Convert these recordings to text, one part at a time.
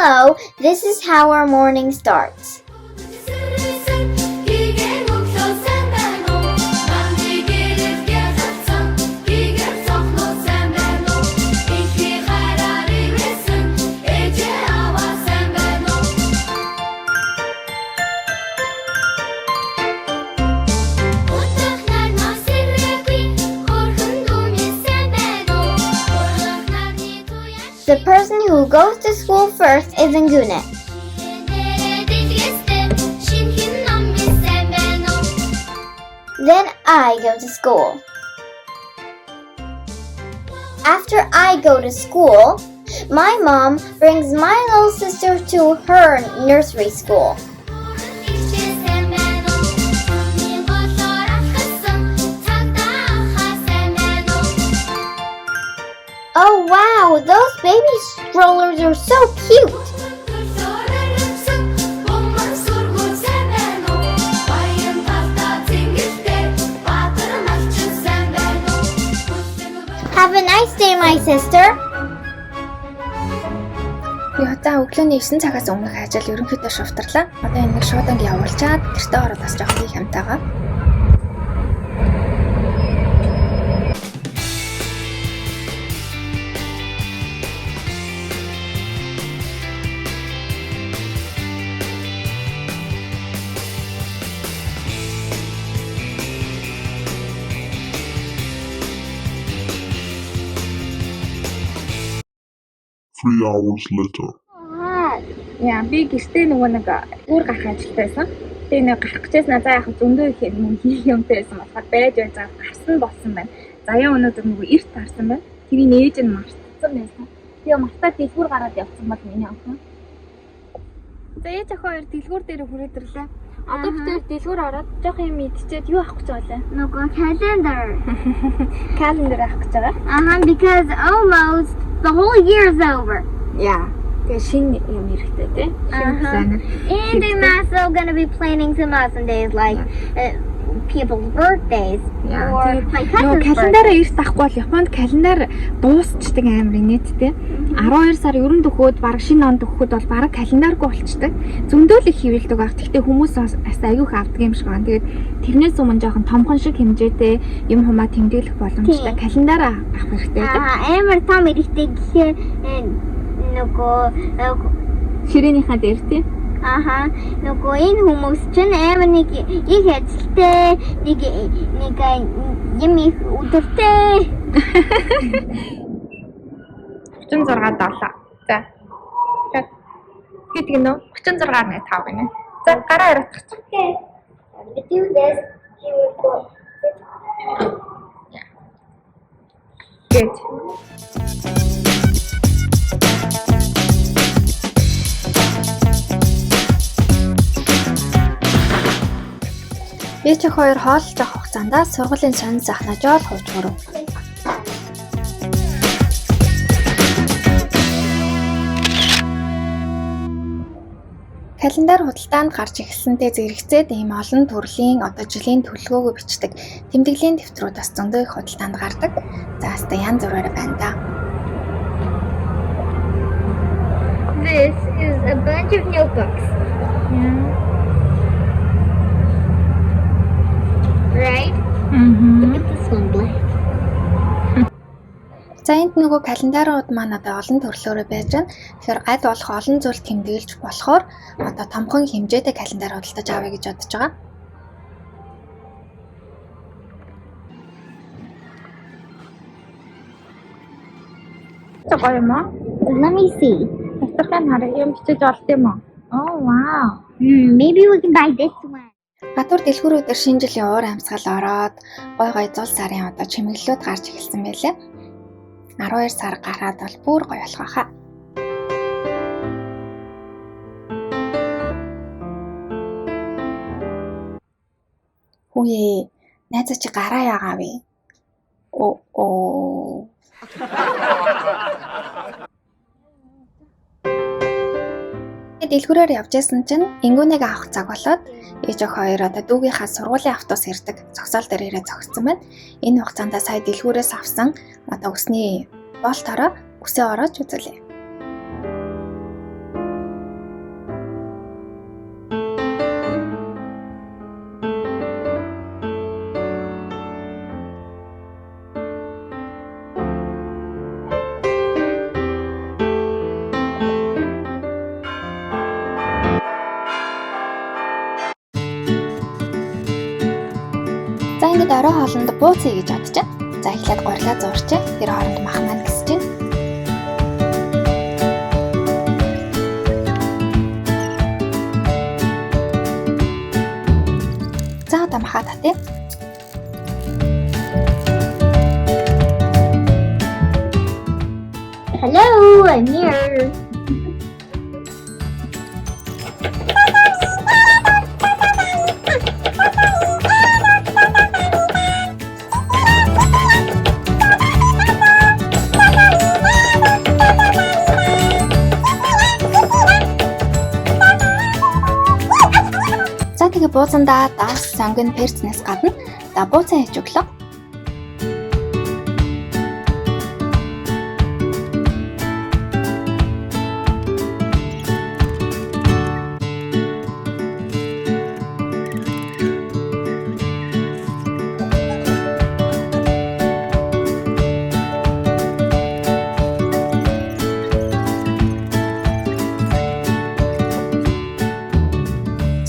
Hello, this is how our morning starts. The person who goes to school first is Ngune. Then I go to school. After I go to school, my mom brings my little sister to her nursery school. Oh wow, those baby strollers are so cute! Have a nice day, my sister! Би одоо өглөөний 9 цагаас өмнөх ажил ерөнхийдөө шувтарлаа. Одоо энэ нэг шууданг явуулчаад гэртээ ороод бас жоохон их хамтаага. Three hours later. Яа, би гэртээ нөгөө нэг үүр гарах ажилтай байсан. Тэгээ нэг гарах гэжсэн за яг зөндөө их юм хийх юмтай байсан болохоор байж байгаа гарсан болсон байна. Заяа өнөөдөр нөгөө эрт гарсан байна. Тэрийг нээж нь мартсан байсан. Тэгээ мартаад дэлгүүр гараад явсан бол миний охин. За ээж ах хоёр дэлгүүр дээр хүрээдэрлээ. Одоо бид дэлгүүр ороод жоох юм идчихэд юу авах гэж байгаа лээ? Нөгөө calendar. Calendar авах гэж байгаа. Because almost the whole year is over. Yeah. Тэгээ шинэ юм хэрэгтэй тий. Шинэ планер. And I'm also gonna be planning some awesome days like people's birthdays or my cousin's birthday. Календараа эрт авахгүй бол Японд календар дуусчдаг амар инээдтэй. 12 сар ерөн төгөөд баг шинэ онд төгөхөд бол баг календаргүй болчдөг. Зөндөл их хөвөлдөг баг. Гэхдээ хүмүүс бас аюух авдаг юм шиг байна. Тэгээд тэрнээс өмнө жоохон томхон шиг хэмжээтэй юм хумаа тэмдэглэх боломжтой календараа авах хэрэгтэй. Амар том хэрэгтэй гэхээр нөгөө ширээнийхаа дээр тий. Нөгөө энэ хүмүүс чинь амар нэг их ажилтай нэг юм их өдөртэй 36.7. За. Хэд гинөө 36.5 гинэ. За гараа яриучих. Okay. We do this. Here we go. Yeah. Good. Ээж ах хоёр хооллож авах хугацаанд сургуулийн сонин захнажоод хууч хөрөв. Календар худалдаанд гарч эхэлсэнтэй зэрэгцээд ийм олон төрлийн одоо жилийн төлөвлөгөөгөө бичдэг тэмдэглэлийн дэвтрүүд бас зөндөө их худалдаанд гардаг. За хаста янз бүрээр байна да. This is a bunch of notebooks. Yeah. Right? Look at this one black. За энд нөгөө календарууд маань одоо олон төрлөөрөө байж байна. Тэгэхээр аль болох олон зүйл тэмдэглэж болохоор одоо томхон хэмжээтэй календар худалдаж авъя гэж бодож байгаа. Гоё юм аа. Let me see. Хатархан хараа юм бичиж олд юм уу? Oh wow. Maybe we can buy this one. Гадуур дэлгүүрүүдээр шинэ жилийн уур амьсгал ороод гой зул сарын одоо чимэглэлүүд гарч эхэлсэн байлээ. 12 сар гараад бол бүр гоё болох байхаа. Хүүе, найзаа чи гараа яагаав вэ? Оо. Дэлгүүрээр явж байсан чинь Ингүүнийг авах цаг болоод ээж ах хоёр одоо дүүгийнхаа сургуулийн автобус ирдэг зогсоол дээр ирээ зогссон байна. Энэ хугацаанд сая дэлгүүрээс авсан одоо өсний болтороо үсээ ороож үзүүлээ. орой хоолнд бууцъя гэж бодож байна. За эхлээд гурилаа зуурчээ. Тэр хооронд мах маань гисэж байна. За одоо махаа татъя. Hello, I'm here. За тэгээ бууцандаа давс сонгон перцнээс гадна да бууцаа хийж өглөө.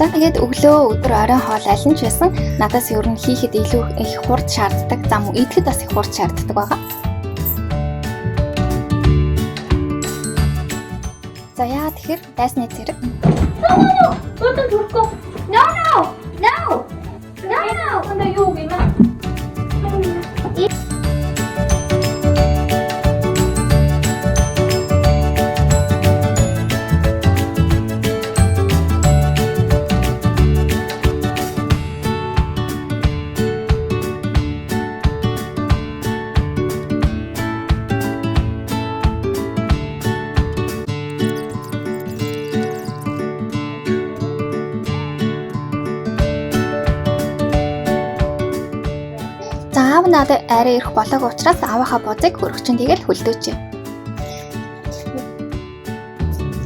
За тэгээд өглөө өдөр оройн хоол аль нь ч байсан надаас ер нь хийхэд илүү их хурд шаарддаг. За мөн идэхэд бас их хурд шаарддаг байгаа. За яа тэгэхээр дайсны зэрэг. Бутан түрхөө. No. Анда юу юм бэ? Аав надад арай ирэх болоог учраас аавынхаа бузыг хөргөчн тэгэл хөлдөөч.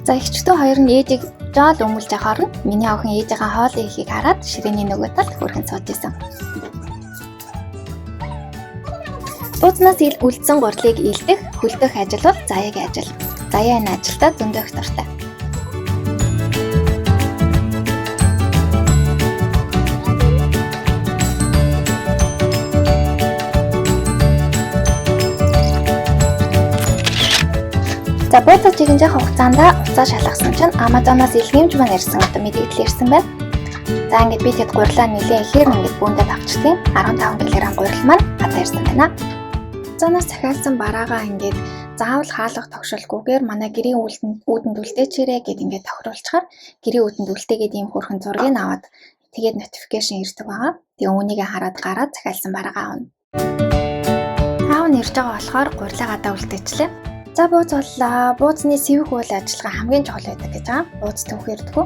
За эгчтүү хоёр нь ээжийг жаал өмүүлж байхаар миний охин ээжийнхээ хоол ихэхийг хараад ширээний нөгөө талд хөргөн сууж исэн. Буузнаас үлдсэн гурлыг илдэх, хөлдөх ажил бол заяагийн ажил. Заяа энэ ажилдаа зөндөө их дуртай. За бууцаа чиглэж хугацаанд уцаа шалгасан чинь Amazon-оос илгээмж маань ирсэн одоо мэдээлэл ирсэн байна. За ингээд би тэд гурилаа нэлээ ихээр ингээд бүүндэд авчихсан. 15 кг гурил маань гадаа ирсэн байна. Amazon-оос захиалсан бараагаа ингээд заавал хаалгах тогшолгүйгээр манай гэрийн үүдэнд үлдээчээрэй гэд ингээд тохируулчихаар гэрийн үүдэнд үлдээгээд ийм хөрхэн зургийг аваад тэгээд notification ирдэг байгаа. Тэгээ үүнийг хараад гараад захиалсан бараагаа авна. Аав нь ирж байгаа болохоор гурилаа гадаа үлдээчлээ. За бууз боллоо. Буузны сэвэх үйл ажиллагаа хамгийн чухал байдаг гэж байгаа. Бууз төвхөрдгөө.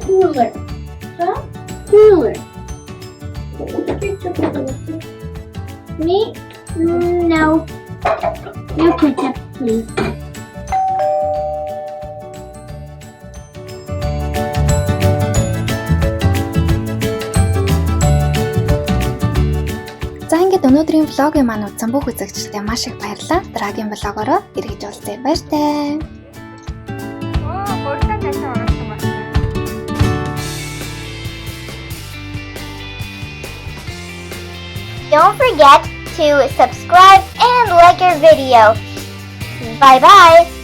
Cooler. Huh? Cooler. Me? No. No ketchup, please. За ингээд өнөөдрийн влогийн маань үзсэн бүх үзэгчдээ маш их баярлалаа. Дараагийн влогоороо эргэж уулзъя. Баяртай. Don't forget to subscribe and like our video. Bye bye.